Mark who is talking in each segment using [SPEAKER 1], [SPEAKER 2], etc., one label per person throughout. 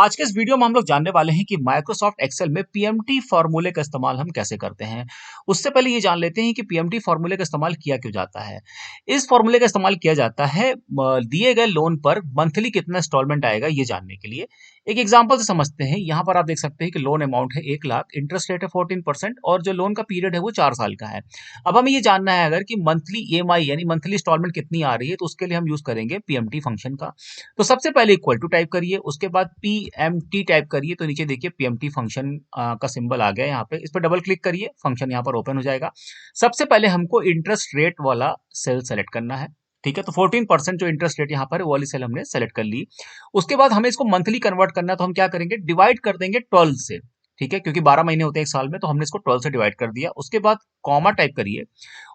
[SPEAKER 1] आज के इस वीडियो में हम लोग जानने वाले हैं कि माइक्रोसॉफ्ट एक्सेल में पीएमटी फॉर्मूले का इस्तेमाल हम कैसे करते हैं। उससे पहले ये जान लेते हैं कि पीएमटी फॉर्मूले का इस्तेमाल किया क्यों जाता है। इस फॉर्मूले का इस्तेमाल किया जाता है दिए गए लोन पर मंथली कितना इंस्टॉलमेंट आएगा ये जानने के लिए। एक एग्जांपल से समझते हैं। यहाँ पर आप देख सकते हैं कि लोन अमाउंट है 1 लाख, इंटरेस्ट रेट है 14% और जो लोन का पीरियड है वो 4 साल का है। अब हमें ये जानना है अगर कि मंथली ईएमआई यानी मंथली इंस्टॉलमेंट कितनी आ रही है, तो उसके लिए हम यूज करेंगे पीएमटी फंक्शन का। तो सबसे पहले इक्वल टू टाइप करिए, उसके बाद पीएमटी टाइप करिए, तो नीचे देखिए पीएमटी फंक्शन का सिंबल आ गया यहाँ पे। इस पर डबल क्लिक करिए, फंक्शन यहाँ पर ओपन हो जाएगा। सबसे पहले हमको इंटरेस्ट रेट वाला सेल सेलेक्ट करना है। ठीक है, तो 14% जो इंटरेस्ट रेट यहाँ पर है वो वाली सेल हमने सेलेक्ट कर ली। उसके बाद हमें इसको मंथली कन्वर्ट करना है, तो हम क्या करेंगे, डिवाइड कर देंगे 12 से। ठीक है, क्योंकि 12 महीने होते हैं एक साल में, तो हमने इसको 12 से डिवाइड कर दिया। उसके बाद कॉमा टाइप करिए।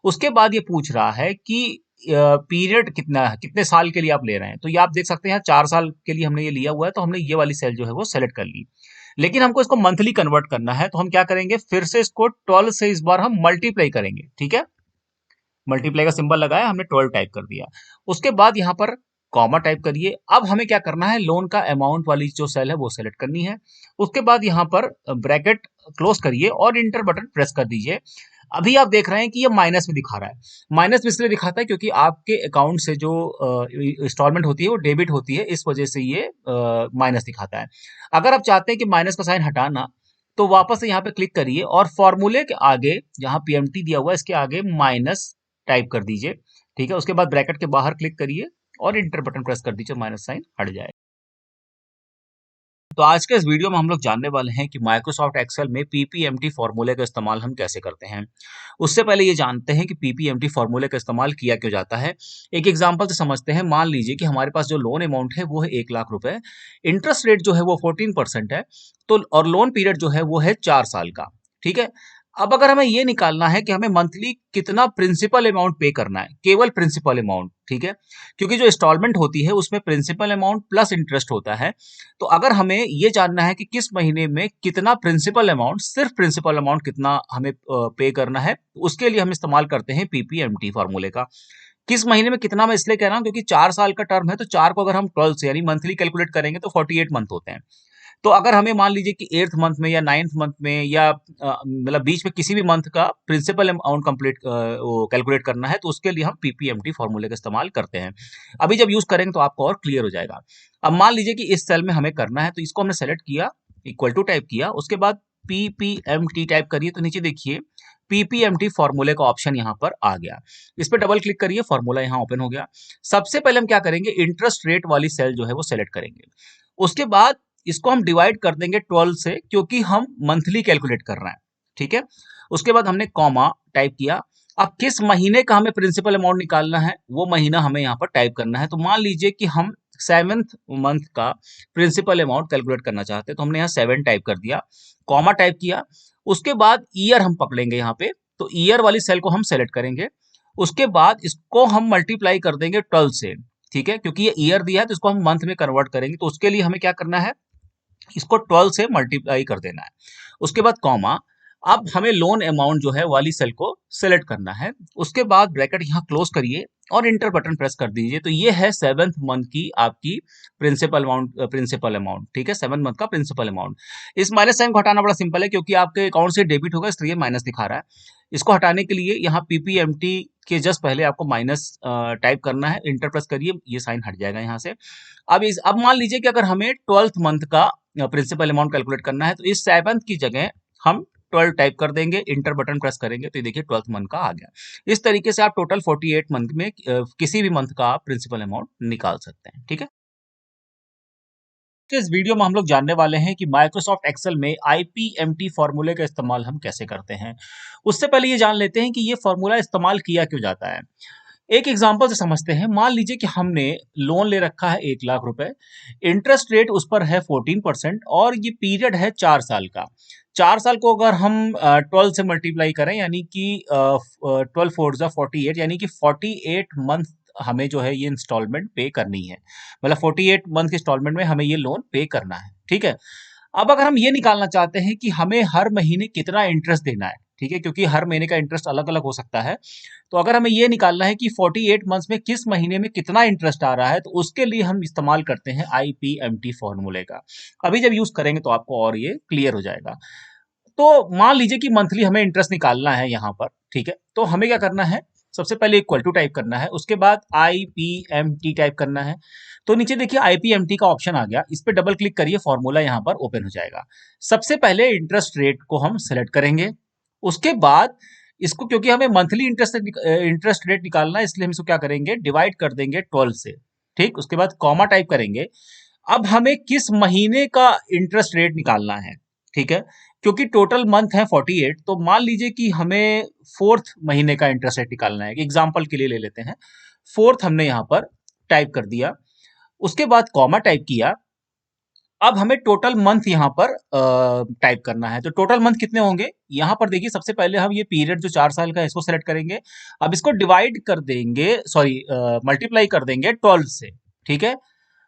[SPEAKER 1] उसके बाद ये पूछ रहा है कि पीरियड कितना है, कितने साल के लिए आप ले रहे हैं। तो ये आप देख सकते हैं 4 साल के लिए हमने ये लिया हुआ है, तो हमने ये वाली सेल जो है वो सेलेक्ट कर ली। लेकिन हमको इसको मंथली कन्वर्ट करना है, तो हम क्या करेंगे, फिर से इसको 12 से इस बार हम मल्टीप्लाई करेंगे। ठीक है, मल्टीप्लाई का सिंबल लगाया, हमने 12 टाइप कर दिया। उसके बाद यहाँ पर कॉमा टाइप करिए। अब हमें क्या करना है, लोन का अमाउंट वाली जो सेल है वो सेलेक्ट करनी है। उसके बाद यहाँ पर ब्रैकेट क्लोज करिए और इंटर बटन प्रेस कर दीजिए। अभी आप देख रहे हैं कि ये माइनस में दिखा रहा है। माइनस में इसलिए दिखाता है क्योंकि आपके अकाउंट से जो इंस्टॉलमेंट होती है वो डेबिट होती है, इस वजह से ये माइनस दिखाता है। अगर आप चाहते हैं कि माइनस का साइन हटाना, तो वापस से यहाँ पे क्लिक करिए और फॉर्मूले के आगे जहां पीएमटी दिया हुआ है इसके आगे माइनस टाइप कर दीजिए। ठीक है, उसके बाद ब्रैकेट के बाहर क्लिक करिए और इंटर बटन प्रेस कर दीजिए, माइनस साइन हट जाए। तो आज के इस वीडियो में हम लोग जानने वाले हैं कि माइक्रोसॉफ्ट एक्सेल में पीपीएमटी फॉर्मूले का इस्तेमाल हम कैसे करते हैं। उससे पहले ये जानते हैं कि पीपीएमटी फॉर्मूले का इस्तेमाल किया क्यों जाता है। एक एग्जांपल से समझते हैं। मान लीजिए कि हमारे पास जो लोन अमाउंट है वो है 1 लाख रुपए, इंटरेस्ट रेट जो है वो 14% है, तो और लोन पीरियड जो है वो है 4 साल का। ठीक है, अब अगर हमें ये निकालना है कि हमें मंथली कितना प्रिंसिपल अमाउंट पे करना है, केवल प्रिंसिपल अमाउंट। ठीक है, क्योंकि जो इंस्टॉलमेंट होती है उसमें प्रिंसिपल अमाउंट प्लस इंटरेस्ट होता है। तो अगर हमें ये जानना है कि किस महीने में कितना प्रिंसिपल अमाउंट, सिर्फ प्रिंसिपल अमाउंट कितना हमें पे करना है, उसके लिए हम इस्तेमाल करते हैं पीपीएमटी फॉर्मूले का। किस महीने में कितना मैं इसलिए कह रहा हूं क्योंकि 4 साल का टर्म है, तो 4 को अगर हम 12 से यानी मंथली कैलकुलेट करेंगे तो 48 मंथ होते हैं। तो अगर हमें मान लीजिए कि 8th मंथ में या 9th मंथ में या मतलब बीच में किसी भी मंथ का प्रिंसिपल अमाउंट कंप्लीट कैलकुलेट करना है, तो उसके लिए हम पीपीएमटी फॉर्मूले का इस्तेमाल करते हैं। अभी जब यूज करेंगे तो आपको और क्लियर हो जाएगा। अब मान लीजिए कि इस सेल में हमें करना है, तो इसको हमने सेलेक्ट किया, इक्वल टू टाइप किया, उसके बाद पीपीएमटी टाइप करिए, तो नीचे देखिए पीपीएमटी फॉर्मूले का ऑप्शन यहाँ पर आ गया। इस पर डबल क्लिक करिए, फॉर्मूला यहाँ ओपन हो गया। सबसे पहले हम क्या करेंगे, इंटरेस्ट रेट वाली सेल जो है वो सेलेक्ट करेंगे। उसके बाद इसको हम डिवाइड कर देंगे 12 से, क्योंकि हम मंथली कैलकुलेट कर रहे हैं। ठीक है, उसके बाद हमने कॉमा टाइप किया। अब किस महीने का हमें प्रिंसिपल अमाउंट निकालना है, वो महीना हमें यहाँ पर टाइप करना है। तो मान लीजिए कि हम 7th मंथ का प्रिंसिपल अमाउंट कैलकुलेट करना चाहते हैं, तो हमने यहाँ 7 टाइप कर दिया, कॉमा टाइप किया। उसके बाद ईयर हम पकड़ेंगे यहाँ पे, तो ईयर वाली सेल को हम सेलेक्ट करेंगे। उसके बाद इसको हम मल्टीप्लाई कर देंगे 12 से। ठीक है, क्योंकि ये ईयर दिया है तो इसको हम मंथ में कन्वर्ट करेंगे, तो उसके लिए हमें क्या करना है, इसको 12 से मल्टीप्लाई कर देना है। उसके बाद कॉमा। अब हमें लोन अमाउंट जो है वाली सेल को सेलेक्ट करना है। उसके बाद ब्रैकेट यहाँ क्लोज करिए और इंटर बटन प्रेस कर दीजिए। तो ये है 7th मंथ की आपकी प्रिंसिपल अमाउंट। ठीक है, 7th मंथ का प्रिंसिपल अमाउंट। इस माइनस साइन को हटाना बड़ा सिंपल है, क्योंकि आपके अकाउंट से डेबिट होगा इसलिए माइनस दिखा रहा है। इसको हटाने के लिए यहाँ पीपीएमटी के जस्ट पहले आपको माइनस टाइप करना है, इंटर प्रेस करिए, ये साइन हट जाएगा यहाँ से। अब मान लीजिए कि अगर हमें 12th मंथ का प्रिंसिपल अमाउंट कैलकुलेट करना है, तो इस 7th की जगह हम 12 टाइप कर देंगे, इंटर बटन प्रेस करेंगे, तो ये देखिए 12th मंथ का आ गया। इस तरीके से आप टोटल 48 मंथ में किसी भी मंथ का प्रिंसिपल अमाउंट निकाल सकते हैं। ठीक है, तो इस वीडियो में हम लोग जानने वाले हैं कि माइक्रोसॉफ्ट एक्सेल में आईपीएमटी फॉर्मूले का इस्तेमाल हम कैसे करते हैं। उससे पहले ये जान लेते हैं कि ये फॉर्मूला इस्तेमाल किया क्यों जाता है। एक एग्जांपल से समझते हैं। मान लीजिए कि हमने लोन ले रखा है 1 लाख रुपए, इंटरेस्ट रेट उस पर है 14% और ये पीरियड है 4 साल का। 4 साल को अगर हम 12 से मल्टीप्लाई करें, यानी कि 12 4 48, यानी कि 48 मंथ हमें जो है ये इंस्टॉलमेंट पे करनी है। मतलब 48 मंथ के इंस्टॉलमेंट में हमें ये लोन पे करना है। ठीक है, अब अगर हम ये निकालना चाहते हैं कि हमें हर महीने कितना इंटरेस्ट देना है, ठीक है, क्योंकि हर महीने का इंटरेस्ट अलग अलग हो सकता है। तो अगर हमें ये निकालना है कि 48 मंथ्स में किस महीने में कितना इंटरेस्ट आ रहा है, तो उसके लिए हम इस्तेमाल करते हैं आईपीएमटी फॉर्मूले का। अभी जब यूज करेंगे तो आपको और ये क्लियर हो जाएगा। तो मान लीजिए कि मंथली हमें इंटरेस्ट निकालना है यहाँ पर, ठीक है, तो हमें क्या करना है, सबसे पहले इक्वल टू टाइप करना है, उसके बाद आईपीएमटी टाइप करना है। तो नीचे देखिए आईपीएमटी का ऑप्शन आ गया, इस पे डबल क्लिक करिए, फॉर्मूला यहाँ पर ओपन हो जाएगा। सबसे पहले इंटरेस्ट रेट को हम सेलेक्ट करेंगे, उसके बाद इसको, क्योंकि हमें मंथली इंटरेस्ट रेट निकालना है, इसलिए हम इसको क्या करेंगे, डिवाइड कर देंगे 12 से। ठीक, उसके बाद कॉमा टाइप करेंगे। अब हमें किस महीने का इंटरेस्ट रेट निकालना है, ठीक है, क्योंकि टोटल मंथ है 48, तो मान लीजिए कि हमें फोर्थ महीने का इंटरेस्ट रेट निकालना है। एग्जाम्पल के लिए ले लेते हैं, फोर्थ हमने यहाँ पर टाइप कर दिया, उसके बाद कॉमा टाइप किया। अब हमें टोटल मंथ यहाँ पर टाइप करना है, तो टोटल मंथ कितने होंगे, यहाँ पर देखिए सबसे पहले हम ये पीरियड जो 4 साल का है इसको सेलेक्ट करेंगे। अब इसको डिवाइड कर देंगे, सॉरी मल्टीप्लाई कर देंगे 12 से। ठीक है,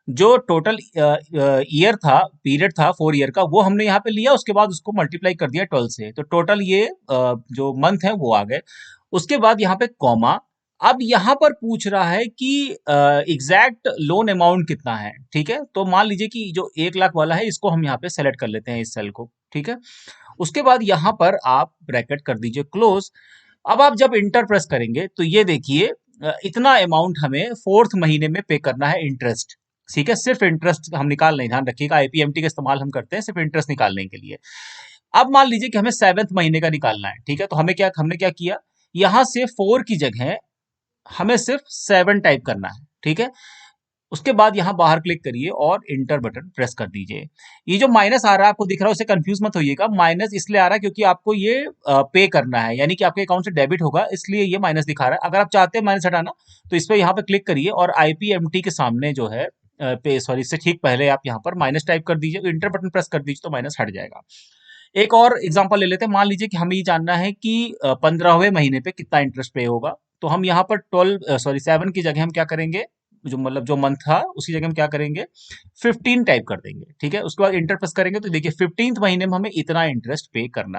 [SPEAKER 1] जो टोटल ईयर था, पीरियड था 4 ईयर का, वो हमने यहाँ पे लिया, उसके बाद उसको मल्टीप्लाई कर दिया 12 से, तो टोटल ये जो मंथ है वो आ गए। उसके बाद यहाँ पे कॉमा। अब यहाँ पर पूछ रहा है कि एग्जैक्ट लोन अमाउंट कितना है, ठीक है, तो मान लीजिए कि जो 1 लाख वाला है इसको हम यहाँ पे सेलेक्ट कर लेते हैं, इस सेल को, ठीक है। उसके बाद यहाँ पर आप ब्रैकेट कर दीजिए क्लोज। अब आप जब इंटर प्रेस करेंगे तो ये देखिए इतना अमाउंट हमें फोर्थ महीने में पे करना है इंटरेस्ट। ठीक है, सिर्फ इंटरेस्ट हम निकाल नहीं, ध्यान रखिएगा, आईपीएमटी का इस्तेमाल हम करते हैं सिर्फ इंटरेस्ट निकालने के लिए। अब मान लीजिए कि हमें 7वें महीने का निकालना है, ठीक है, तो हमने क्या किया, यहां से 4 की जगह हमें सिर्फ 7 टाइप करना है, ठीक है। उसके बाद यहाँ बाहर क्लिक करिए और इंटर बटन प्रेस कर दीजिए। ये जो माइनस आ रहा है आपको दिख रहा है, उससे कंफ्यूज मत होइएगा, माइनस इसलिए आ रहा है क्योंकि आपको ये पे करना है, यानी कि आपके अकाउंट से डेबिट होगा, इसलिए ये माइनस दिखा रहा है। अगर आप चाहते हैं माइनस हटाना, तो इस पर यहाँ पे क्लिक करिए और आईपीएमटी के सामने जो है पे सॉरी, इससे ठीक पहले आप यहाँ पर माइनस टाइप कर दीजिए, इंटर बटन प्रेस कर दीजिए, तो माइनस हट जाएगा। एक और एग्जांपल ले लेते हैं, मान लीजिए कि हमें ये जानना है कि 15वें महीने पे कितना इंटरेस्ट पे होगा, तो हम यहाँ पर 7 की जगह हम क्या करेंगे, जो मतलब जो मंथ था उसकी जगह हम क्या करेंगे, 15 टाइप कर देंगे, ठीक है। उसके बाद इंटर प्रेस करेंगे तो देखिए 15th महीने में हमें इतना इंटरेस्ट पे करना है।